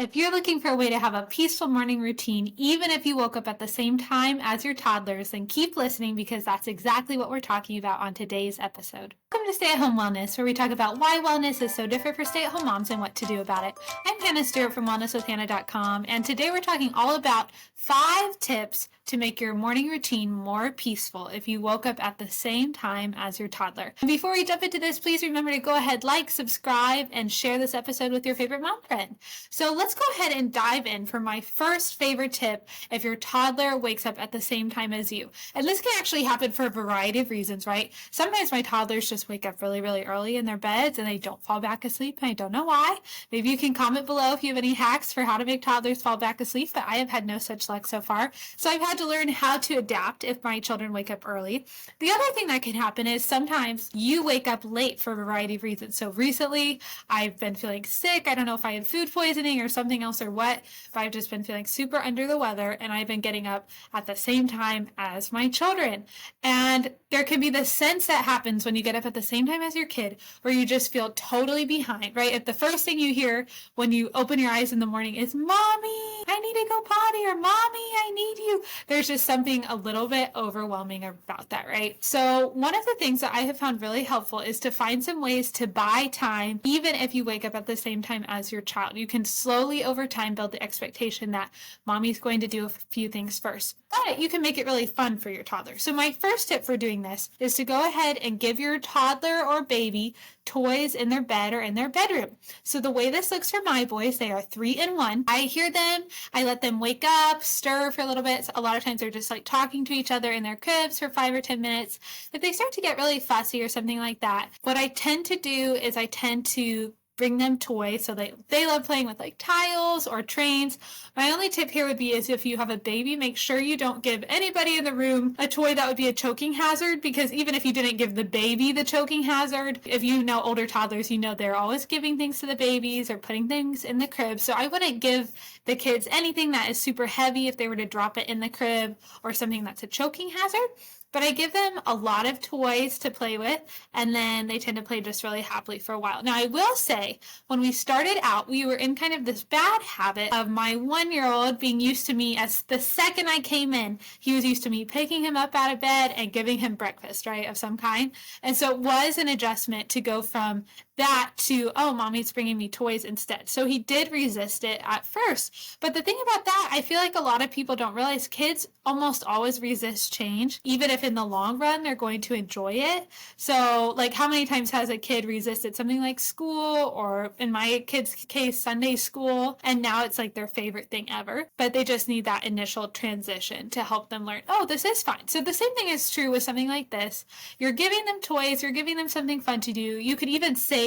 If you're looking for a way to have a peaceful morning routine, even if you woke up at the same time as your toddlers, then keep listening because that's exactly what we're talking about on today's episode. Welcome to Stay at Home Wellness, where we talk about why wellness is so different for stay at home moms and what to do about it. I'm Hannah Stewart from wellnesswithhannah.com, and today we're talking all about 5 tips to make your morning routine more peaceful if you woke up at the same time as your toddler. And before we jump into this, please remember to go ahead, like, subscribe, and share this episode with your favorite mom friend. So let's go ahead and dive in for my first favorite tip if your toddler wakes up at the same time as you. And this can actually happen for a variety of reasons, right? Sometimes my toddlers just wake up really, really early in their beds and they don't fall back asleep, and I don't know why. Maybe you can comment below if you have any hacks for how to make toddlers fall back asleep, but I have had no such luck so far. So I've had to learn how to adapt if my children wake up early. The other thing that can happen is sometimes you wake up late for a variety of reasons. So recently I've been feeling sick. I don't know if I had food poisoning or something else or what, but I've just been feeling super under the weather, and I've been getting up at the same time as my children. And there can be this sense that happens when you get up at the same time as your kid where you just feel totally behind, right? If the first thing you hear when you open your eyes in the morning is, "Mommy, I need to go potty," or "Mommy, I need you," there's just something a little bit overwhelming about that, right? So one of the things that I have found really helpful is to find some ways to buy time, even if you wake up at the same time as your child. You can slowly over time build the expectation that mommy's going to do a few things first, but you can make it really fun for your toddler. So my first tip for doing this is to go ahead and give your toddler or baby toys in their bed or in their bedroom. So the way this looks for my boys, they are 3 in 1. I hear them, I let them wake up, stir for a little bit. So a lot of times they're just like talking to each other in their cribs for 5 or 10 minutes. If they start to get really fussy or something like that, what I tend to do is I tend to bring them toys. So they love playing with like tiles or trains. My only tip here would be is if you have a baby, make sure you don't give anybody in the room a toy that would be a choking hazard, because even if you didn't give the baby the choking hazard, if you know older toddlers, you know they're always giving things to the babies or putting things in the crib. So I wouldn't give the kids anything that is super heavy if they were to drop it in the crib, or something that's a choking hazard. But I give them a lot of toys to play with, and then they tend to play just really happily for a while. Now, I will say, when we started out, we were in kind of this bad habit of my 1-year-old being used to me as the second I came in, he was used to me picking him up out of bed and giving him breakfast, right, of some kind. And so it was an adjustment to go from that to, "Oh, mommy's bringing me toys instead." So he did resist it at first. But the thing about that, I feel like a lot of people don't realize kids almost always resist change, even if in the long run they're going to enjoy it. So like, how many times has a kid resisted something like school, or in my kid's case, Sunday school, and now it's like their favorite thing ever, but they just need that initial transition to help them learn, oh, this is fine. So the same thing is true with something like this. You're giving them toys, you're giving them something fun to do. You could even save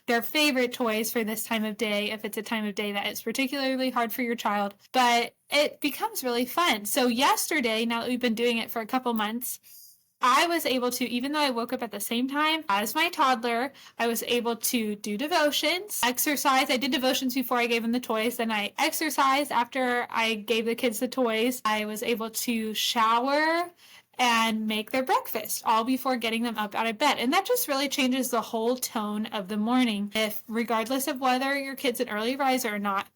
their favorite toys for this time of day if it's a time of day that is particularly hard for your child, but it becomes really fun. So yesterday, now that we've been doing it for a couple months, I was able to, even though I woke up at the same time as my toddler, I was able to do devotions, exercise. I did devotions before I gave them the toys. Then I exercised after I gave the kids the toys. I was able to shower and make their breakfast, all before getting them up out of bed. And that just really changes the whole tone of the morning. If, regardless of whether your kid's an early riser or not,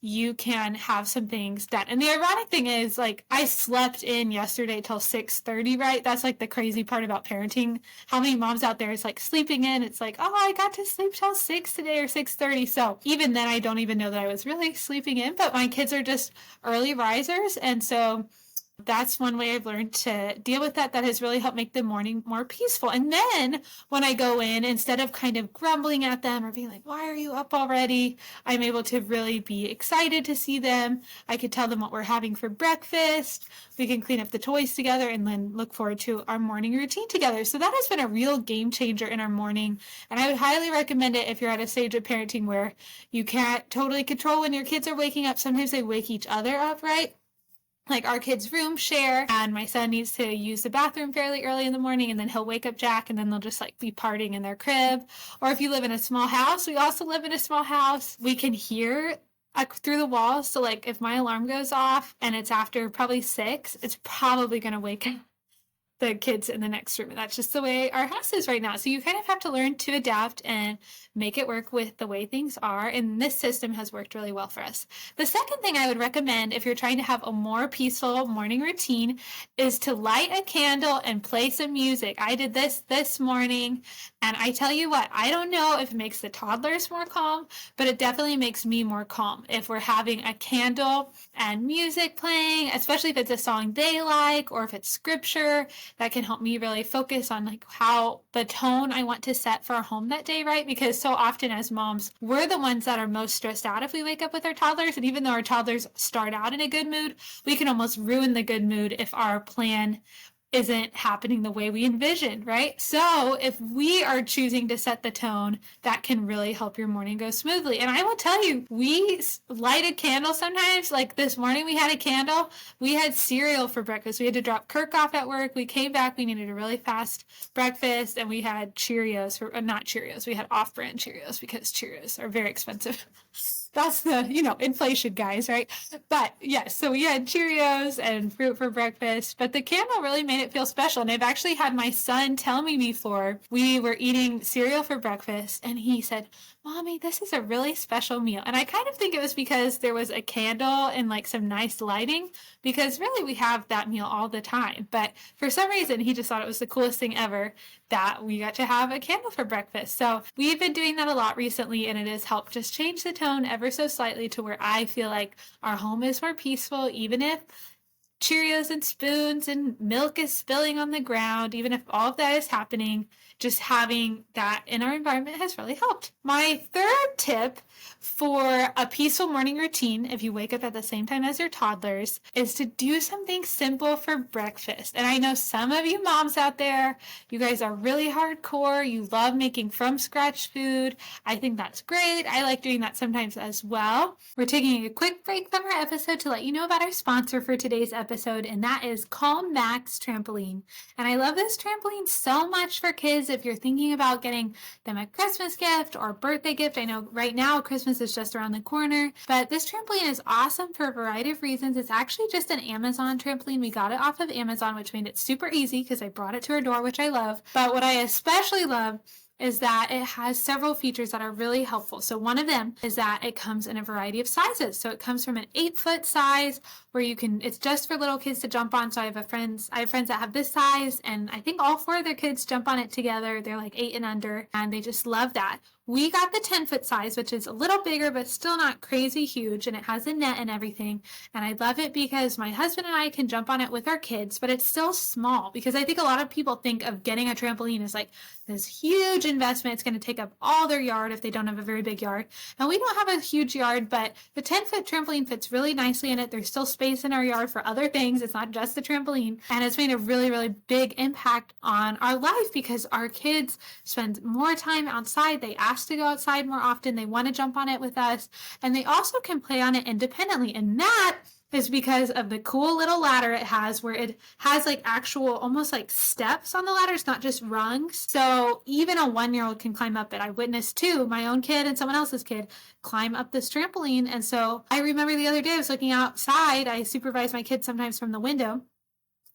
you can have some things done. And the ironic thing is, like, I slept in yesterday till 6:30, right? That's like the crazy part about parenting. How many moms out there is like sleeping in? It's like, oh, I got to sleep till 6 today or 6:30. So even then, I don't even know that I was really sleeping in, but my kids are just early risers. And so that's one way I've learned to deal with that. That has really helped make the morning more peaceful. And then when I go in, instead of kind of grumbling at them or being like, "Why are you up already?" I'm able to really be excited to see them. I could tell them what we're having for breakfast. We can clean up the toys together and then look forward to our morning routine together. So that has been a real game changer in our morning. And I would highly recommend it if you're at a stage of parenting where you can't totally control when your kids are waking up. Sometimes they wake each other up, right? Like, our kids' room share, and my son needs to use the bathroom fairly early in the morning, and then he'll wake up Jack, and then they'll just like be partying in their crib. Or if you live in a small house, we also live in a small house, we can hear through the walls. So like, if my alarm goes off and it's after probably 6, it's probably going to wake the kids in the next room. And that's just the way our house is right now. So you kind of have to learn to adapt and make it work with the way things are. And this system has worked really well for us. The second thing I would recommend if you're trying to have a more peaceful morning routine is to light a candle and play some music. I did this morning, and I tell you what, I don't know if it makes the toddlers more calm, but it definitely makes me more calm if we're having a candle and music playing, especially if it's a song they like or if it's scripture. That can help me really focus on like how the tone I want to set for our home that day, right? Because so often as moms, we're the ones that are most stressed out if we wake up with our toddlers. And even though our toddlers start out in a good mood, we can almost ruin the good mood if our plan isn't happening the way we envisioned, right? So if we are choosing to set the tone, that can really help your morning go smoothly. And I will tell you, we light a candle sometimes. Like this morning we had a candle. We had cereal for breakfast. We had to drop Kirk off at work. We came back. We needed a really fast breakfast, and we had Cheerios, not Cheerios. We had off-brand Cheerios because Cheerios are very expensive. That's the, inflation, guys, right? But yes, so we had Cheerios and fruit for breakfast, but the candle really made it feel special. And I've actually had my son tell me before we were eating cereal for breakfast, and he said, "Mommy, this is a really special meal." And I kind of think it was because there was a candle and like some nice lighting, because really we have that meal all the time. But for some reason, he just thought it was the coolest thing ever that we got to have a candle for breakfast. So we've been doing that a lot recently, and it has helped just change the tone ever so slightly to where I feel like our home is more peaceful, even if Cheerios and spoons and milk is spilling on the ground, even if all of that is happening, just having that in our environment has really helped. My third tip for a peaceful morning routine, if you wake up at the same time as your toddlers, is to do something simple for breakfast. And I know some of you moms out there, you guys are really hardcore. You love making from scratch food. I think that's great. I like doing that sometimes as well. We're taking a quick break from our episode to let you know about our sponsor for today's episode, and that is Calm Max Trampoline. And I love this trampoline so much for kids. If you're thinking about getting them a Christmas gift or birthday gift, I know right now Christmas is just around the corner, but this trampoline is awesome for a variety of reasons. It's actually just an Amazon trampoline. We got it off of Amazon, which made it super easy because I brought it to our door, which I love. But what I especially love is that it has several features that are really helpful. So one of them is that it comes in a variety of sizes. So it comes from an 8-foot size where it's just for little kids to jump on. So I have friends that have this size, and I think all 4 of their kids jump on it together. They're like 8 and under, and they just love that. We got the 10-foot size, which is a little bigger, but still not crazy huge, and it has a net and everything. And I love it because my husband and I can jump on it with our kids, but it's still small, because I think a lot of people think of getting a trampoline as like this huge investment. It's going to take up all their yard if they don't have a very big yard. And we don't have a huge yard, but the 10-foot trampoline fits really nicely in it. There's still space in our yard for other things. It's not just the trampoline. And it's made a really, really big impact on our life because our kids spend more time outside. They ask to go outside more often. They want to jump on it with us. And they also can play on it independently. And that is because of the cool little ladder it has, where it has like actual almost like steps on the ladder. It's not just rungs. So even a 1-year-old can climb up it. I witnessed too, my own kid and someone else's kid climb up this trampoline. And so I remember the other day I was looking outside. I supervise my kids sometimes from the window,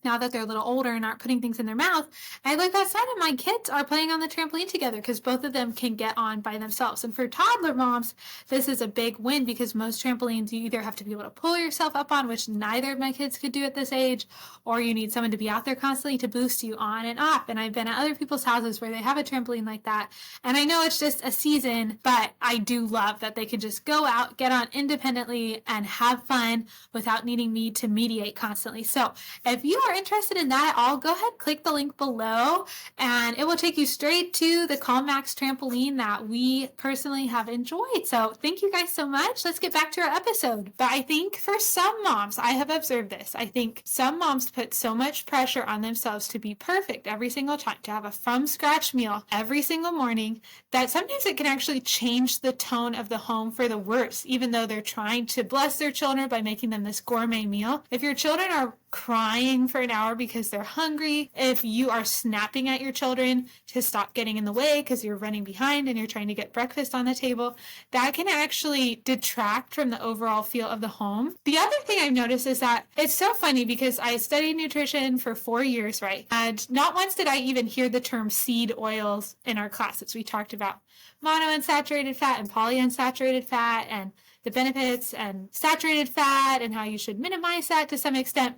now that they're a little older and aren't putting things in their mouth. I look outside and my kids are playing on the trampoline together because both of them can get on by themselves. And for toddler moms, this is a big win because most trampolines you either have to be able to pull yourself up on, which neither of my kids could do at this age, or you need someone to be out there constantly to boost you on and up. And I've been at other people's houses where they have a trampoline like that. And I know it's just a season, but I do love that they can just go out, get on independently, and have fun without needing me to mediate constantly. So if you are interested in that at all, go ahead, click the link below, and it will take you straight to the Calm Max trampoline that we personally have enjoyed. So thank you guys so much. Let's get back to our episode. But I think for some moms, I have observed this. I think some moms put so much pressure on themselves to be perfect every single time, to have a from scratch meal every single morning, that sometimes it can actually change the tone of the home for the worse, even though they're trying to bless their children by making them this gourmet meal. If your children are crying for an hour because they're hungry, if you are snapping at your children to stop getting in the way because you're running behind and you're trying to get breakfast on the table, that can actually detract from the overall feel of the home. The other thing I've noticed is that it's so funny because I studied nutrition for 4 years, right? And not once did I even hear the term seed oils in our classes. We talked about monounsaturated fat and polyunsaturated fat and the benefits and saturated fat and how you should minimize that to some extent.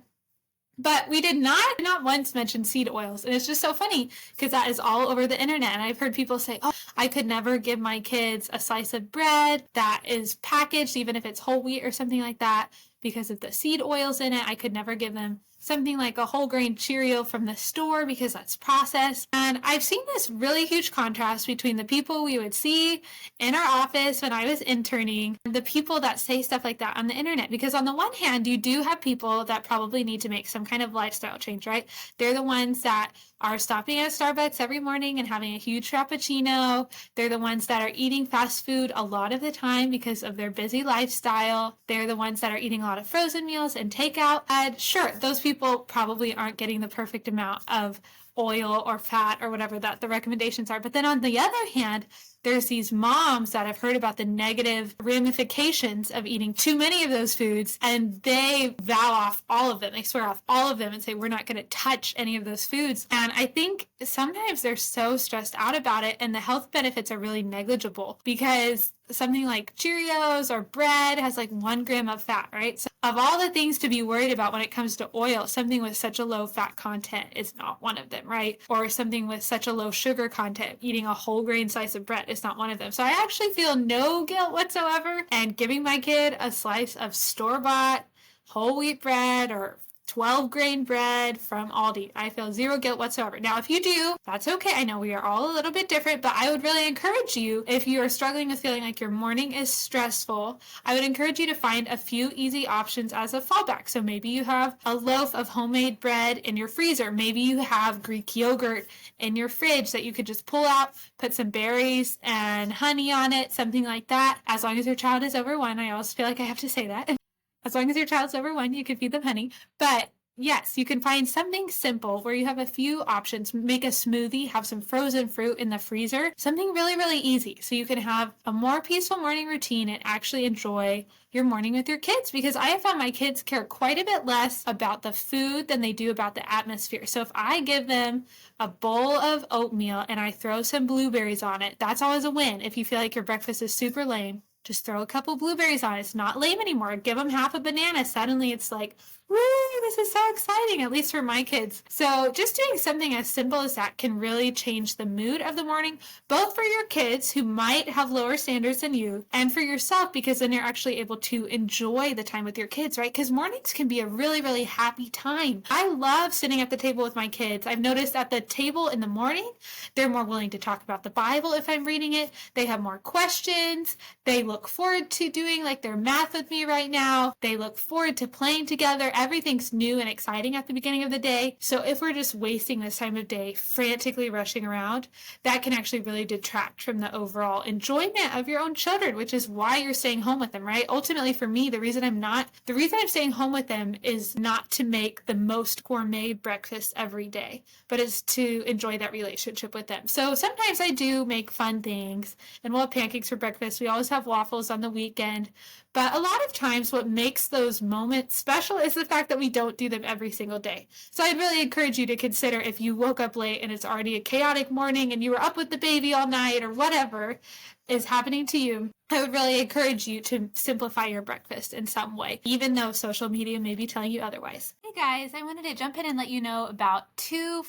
But we did not once mention seed oils. And it's just so funny because that is all over the internet. And I've heard people say, oh, I could never give my kids a slice of bread that is packaged, even if it's whole wheat or something like that, because of the seed oils in it. I could never give them something like a whole grain Cheerio from the store because that's processed. And I've seen this really huge contrast between the people we would see in our office when I was interning and the people that say stuff like that on the internet. Because on the one hand, you do have people that probably need to make some kind of lifestyle change, right? They're the ones that are stopping at Starbucks every morning and having a huge frappuccino. They're the ones that are eating fast food a lot of the time because of their busy lifestyle. They're the ones that are eating a lot of frozen meals and takeout. And sure, those people probably aren't getting the perfect amount of oil or fat or whatever that the recommendations are. But then on the other hand, there's these moms that have heard about the negative ramifications of eating too many of those foods, and they vow off all of them. They swear off all of them and say, we're not going to touch any of those foods. And I think sometimes they're so stressed out about it, and the health benefits are really negligible because something like Cheerios or bread has like 1 gram of fat, right? So of all the things to be worried about when it comes to oil, something with such a low fat content is not one of them, right? Or something with such a low sugar content, eating a whole grain slice of bread is not one of them. So I actually feel no guilt whatsoever and giving my kid a slice of store-bought whole wheat bread or 12 grain bread from Aldi. I feel zero guilt whatsoever. Now, if you do, that's okay. I know we are all a little bit different, but I would really encourage you, if you are struggling with feeling like your morning is stressful, I would encourage you to find a few easy options as a fallback. So maybe you have a loaf of homemade bread in your freezer. Maybe you have Greek yogurt in your fridge that you could just pull out, put some berries and honey on it, something like that. As long as your child is over 1, I always feel like I have to say that. As long as your child's over 1, you can feed them honey. But yes, you can find something simple where you have a few options. Make a smoothie, have some frozen fruit in the freezer, something really, really easy. So you can have a more peaceful morning routine and actually enjoy your morning with your kids, because I have found my kids care quite a bit less about the food than they do about the atmosphere. So if I give them a bowl of oatmeal and I throw some blueberries on it, that's always a win. If you feel like your breakfast is super lame, just throw a couple blueberries on it. It's not lame anymore. Give them half a banana. Suddenly it's like, woo, this is so exciting, at least for my kids. So just doing something as simple as that can really change the mood of the morning, both for your kids who might have lower standards than you, and for yourself, because then you're actually able to enjoy the time with your kids, right? Because mornings can be a really, really happy time. I love sitting at the table with my kids. I've noticed at the table in the morning, they're more willing to talk about the Bible if I'm reading it. They have more questions. They look forward to doing like their math with me right now. They look forward to playing together. Everything's new and exciting at the beginning of the day. So if we're just wasting this time of day frantically rushing around, that can actually really detract from the overall enjoyment of your own children, which is why you're staying home with them, right? Ultimately, for me, the reason I'm staying home with them is not to make the most gourmet breakfast every day, but it's to enjoy that relationship with them. So sometimes I do make fun things, and we'll have pancakes for breakfast. We always have waffles on the weekend. But a lot of times what makes those moments special is the fact that we don't do them every single day. So I'd really encourage you to consider, if you woke up late and it's already a chaotic morning and you were up with the baby all night or whatever is happening to you, I would really encourage you to simplify your breakfast in some way, even though social media may be telling you otherwise. Hey guys, I wanted to jump in and let you know about two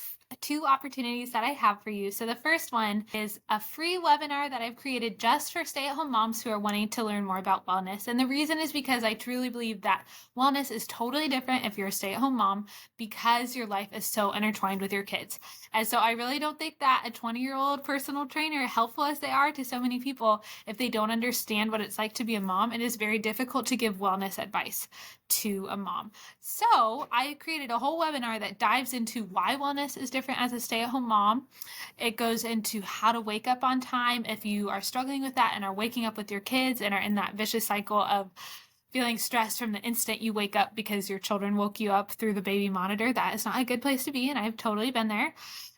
opportunities that I have for you. So the first one is a free webinar that I've created just for stay-at-home moms who are wanting to learn more about wellness. And the reason is because I truly believe that wellness is totally different if you're a stay-at-home mom, because your life is so intertwined with your kids. And so I really don't think that a 20-year-old personal trainer, helpful as they are to so many people, if they don't understand what it's like to be a mom, it is very difficult to give wellness advice to a mom. So I created a whole webinar that dives into why wellness is different as a stay-at-home mom. It goes into how to wake up on time if you are struggling with that and are waking up with your kids and are in that vicious cycle of feeling stressed from the instant you wake up because your children woke you up through the baby monitor. That is not a good place to be, and I've totally been there.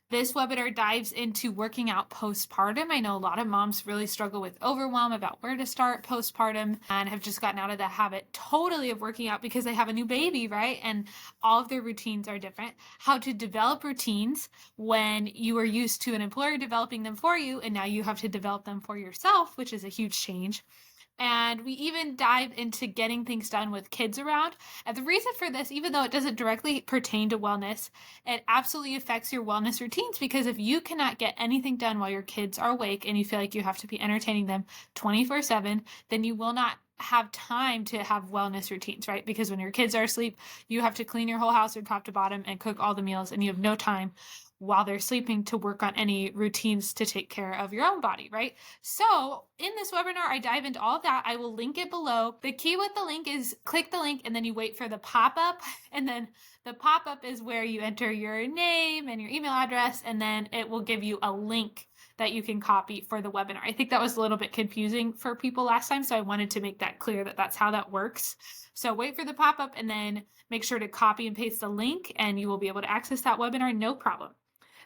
This webinar dives into working out postpartum. I know a lot of moms really struggle with overwhelm about where to start postpartum and have just gotten out of the habit totally of working out because they have a new baby, right? And all of their routines are different. How to develop routines when you are used to an employer developing them for you and now you have to develop them for yourself, which is a huge change. And we even dive into getting things done with kids around. And the reason for this, even though it doesn't directly pertain to wellness, it absolutely affects your wellness routines, because if you cannot get anything done while your kids are awake and you feel like you have to be entertaining them 24/7, then you will not have time to have wellness routines, right? Because when your kids are asleep, you have to clean your whole house from top to bottom and cook all the meals, and you have no time while they're sleeping to work on any routines to take care of your own body, right? So in this webinar, I dive into all of that. I will link it below. The key with the link is click the link and then you wait for the pop-up. And then the pop-up is where you enter your name and your email address, and then it will give you a link that you can copy for the webinar. I think that was a little bit confusing for people last time, so I wanted to make that clear that that's how that works. So wait for the pop-up and then make sure to copy and paste the link and you will be able to access that webinar, no problem.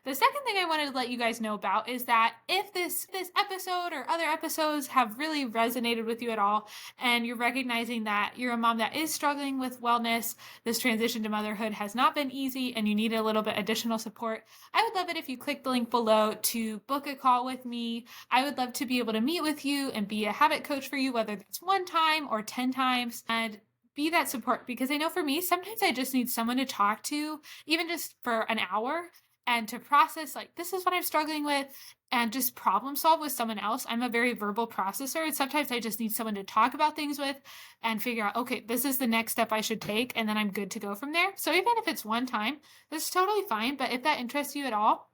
The second thing I wanted to let you guys know about is that if this episode or other episodes have really resonated with you at all, and you're recognizing that you're a mom that is struggling with wellness, this transition to motherhood has not been easy, and you need a little bit additional support, I would love it if you click the link below to book a call with me. I would love to be able to meet with you and be a habit coach for you, whether that's 1 time or 10 times, and be that support. Because I know for me, sometimes I just need someone to talk to, even just for an hour, and to process, like, this is what I'm struggling with, and just problem solve with someone else. I'm a very verbal processor, and sometimes I just need someone to talk about things with and figure out, okay, this is the next step I should take, and then I'm good to go from there. So even if it's 1 time, that's totally fine. But if that interests you at all,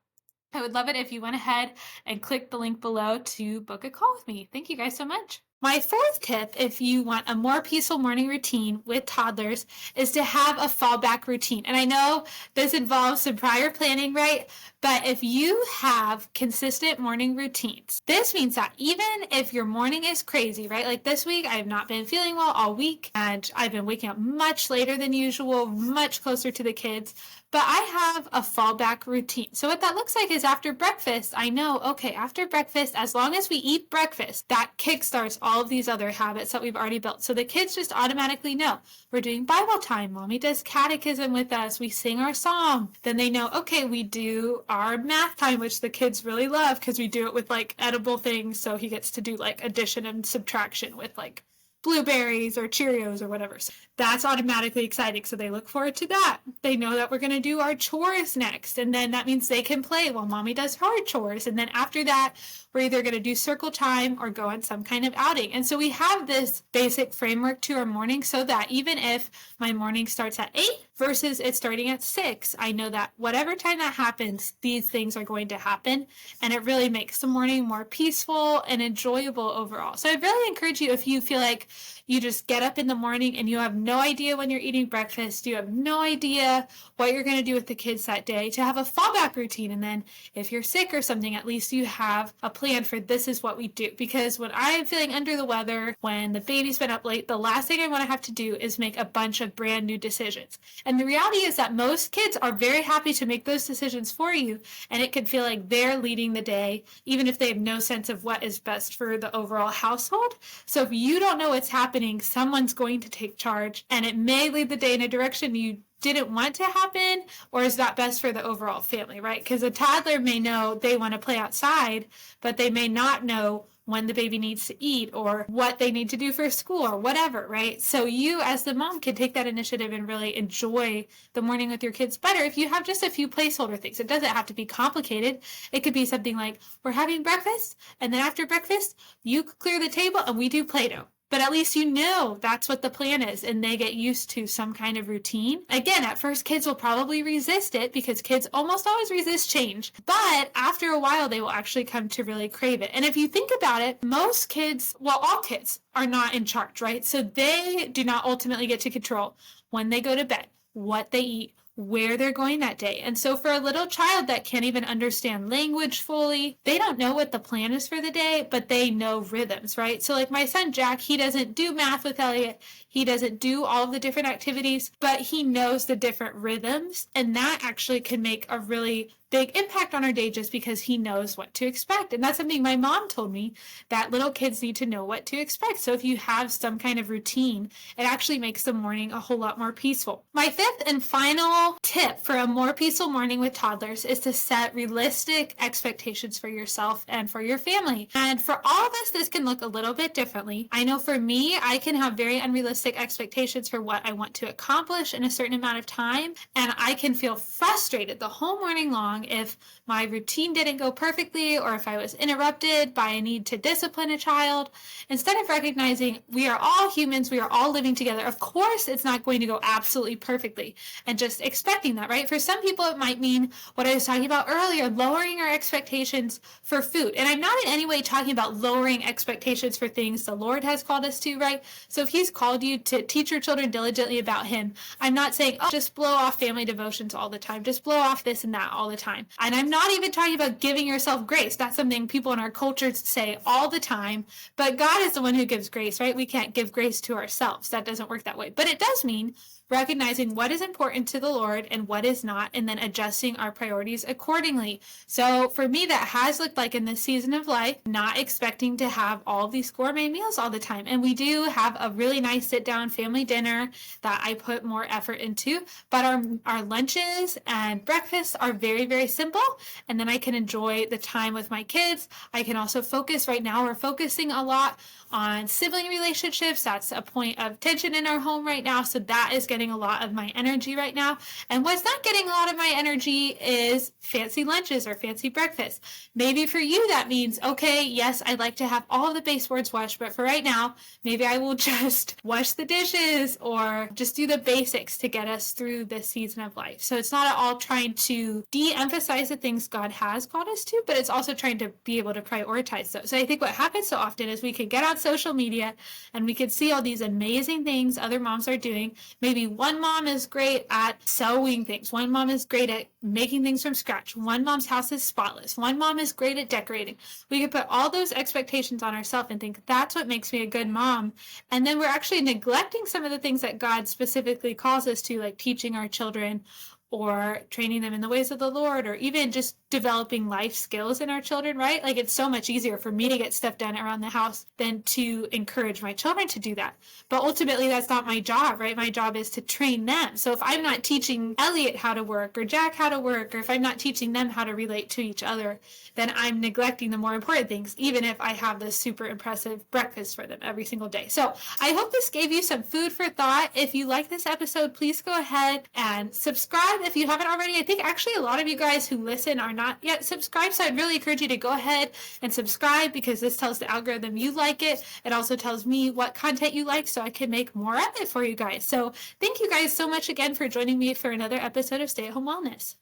I would love it if you went ahead and clicked the link below to book a call with me. Thank you guys so much. My 4th tip, if you want a more peaceful morning routine with toddlers, is to have a fallback routine. And I know this involves some prior planning, right? But if you have consistent morning routines, this means that even if your morning is crazy, right? Like this week, I have not been feeling well all week, and I've been waking up much later than usual, much closer to the kids. But I have a fallback routine. So what that looks like is after breakfast, I know, okay, after breakfast, as long as we eat breakfast, that kickstarts all of these other habits that we've already built. So the kids just automatically know we're doing Bible time. Mommy does catechism with us. We sing our psalm. Then they know, okay, we do our math time, which the kids really love because we do it with like edible things. So he gets to do like addition and subtraction with like blueberries or Cheerios or whatever. So that's automatically exciting. So they look forward to that. They know that we're going to do our chores next. And then that means they can play while mommy does her chores. And then after that, we're either going to do circle time or go on some kind of outing. And so we have this basic framework to our morning so that even if my morning starts at 8 versus it starting at 6, I know that whatever time that happens, these things are going to happen. And it really makes the morning more peaceful and enjoyable overall. So I really encourage you, if you feel like you just get up in the morning and you have no idea when you're eating breakfast, you have no idea what you're going to do with the kids that day, to have a fallback routine. And then if you're sick or something, at least you have a plan for this is what we do. Because when I'm feeling under the weather, when the baby's been up late, the last thing I want to have to do is make a bunch of brand new decisions. And the reality is that most kids are very happy to make those decisions for you. And it can feel like they're leading the day, even if they have no sense of what is best for the overall household. So if you don't know what's happening, someone's going to take charge, and it may lead the day in a direction you didn't want to happen, or is not best for the overall family, right? Because a toddler may know they want to play outside, but they may not know when the baby needs to eat or what they need to do for school or whatever, right? So you as the mom can take that initiative and really enjoy the morning with your kids better if you have just a few placeholder things. It doesn't have to be complicated. It could be something like, we're having breakfast, and then after breakfast, you clear the table and we do Play-Doh. But at least you know that's what the plan is, and they get used to some kind of routine. Again, at first, kids will probably resist it because kids almost always resist change. But after a while, they will actually come to really crave it. And if you think about it, most kids, well, all kids are not in charge, right? So they do not ultimately get to control when they go to bed, what they eat, where they're going that day. And so for a little child that can't even understand language fully, they don't know what the plan is for the day, but they know rhythms, right? So like my son Jack, he doesn't do math with Elliot. He doesn't do all of the different activities, but he knows the different rhythms. And that actually can make a really big impact on our day just because he knows what to expect. And that's something my mom told me, that little kids need to know what to expect. So if you have some kind of routine, it actually makes the morning a whole lot more peaceful. My fifth and final tip for a more peaceful morning with toddlers is to set realistic expectations for yourself and for your family. And for all of us, this can look a little bit differently. I know for me, I can have very unrealistic expectations for what I want to accomplish in a certain amount of time. And I can feel frustrated the whole morning long if my routine didn't go perfectly or if I was interrupted by a need to discipline a child. Instead of recognizing we are all humans, we are all living together. Of course, it's not going to go absolutely perfectly, and just expecting that, right? For some people, it might mean what I was talking about earlier, lowering our expectations for food. And I'm not in any way talking about lowering expectations for things the Lord has called us to, right? So if he's called you to teach your children diligently about him, I'm not saying, oh, just blow off family devotions all the time, just blow off this and that all the time. And I'm not even talking about giving yourself grace. That's something people in our culture say all the time, but God is the one who gives grace, right? We can't give grace to ourselves. That doesn't work that way. But it does mean recognizing what is important to the Lord and what is not, and then adjusting our priorities accordingly. So for me, that has looked like in this season of life, not expecting to have all these gourmet meals all the time. And we do have a really nice sit-down family dinner that I put more effort into, but our lunches and breakfasts are very, very simple. And then I can enjoy the time with my kids. I can also focus. Right now, we're focusing a lot on sibling relationships. That's a point of tension in our home right now. So that is getting a lot of my energy right now. And what's not getting a lot of my energy is fancy lunches or fancy breakfast. Maybe for you, that means, okay, yes, I'd like to have all of the baseboards washed, but for right now, maybe I will just wash the dishes or just do the basics to get us through this season of life. So it's not at all trying to de-emphasize the things God has called us to, but it's also trying to be able to prioritize those. So I think what happens so often is we can get on social media and we can see all these amazing things other moms are doing. Maybe one mom is great at sewing things. One mom is great at making things from scratch. One mom's house is spotless. One mom is great at decorating. We can put all those expectations on ourselves and think that's what makes me a good mom. And then we're actually neglecting some of the things that God specifically calls us to, like teaching our children or training them in the ways of the Lord, or even just developing life skills in our children, right? Like it's so much easier for me to get stuff done around the house than to encourage my children to do that. But ultimately, that's not my job, right? My job is to train them. So if I'm not teaching Elliot how to work or Jack how to work, or if I'm not teaching them how to relate to each other, then I'm neglecting the more important things, even if I have this super impressive breakfast for them every single day. So I hope this gave you some food for thought. If you like this episode, please go ahead and subscribe if you haven't already. I think actually a lot of you guys who listen are not yet subscribed, so I'd really encourage you to go ahead and subscribe, because this tells the algorithm you like it. It also tells me what content you like, so I can make more of it for you guys. So thank you guys so much again for joining me for another episode of Stay at Home Wellness.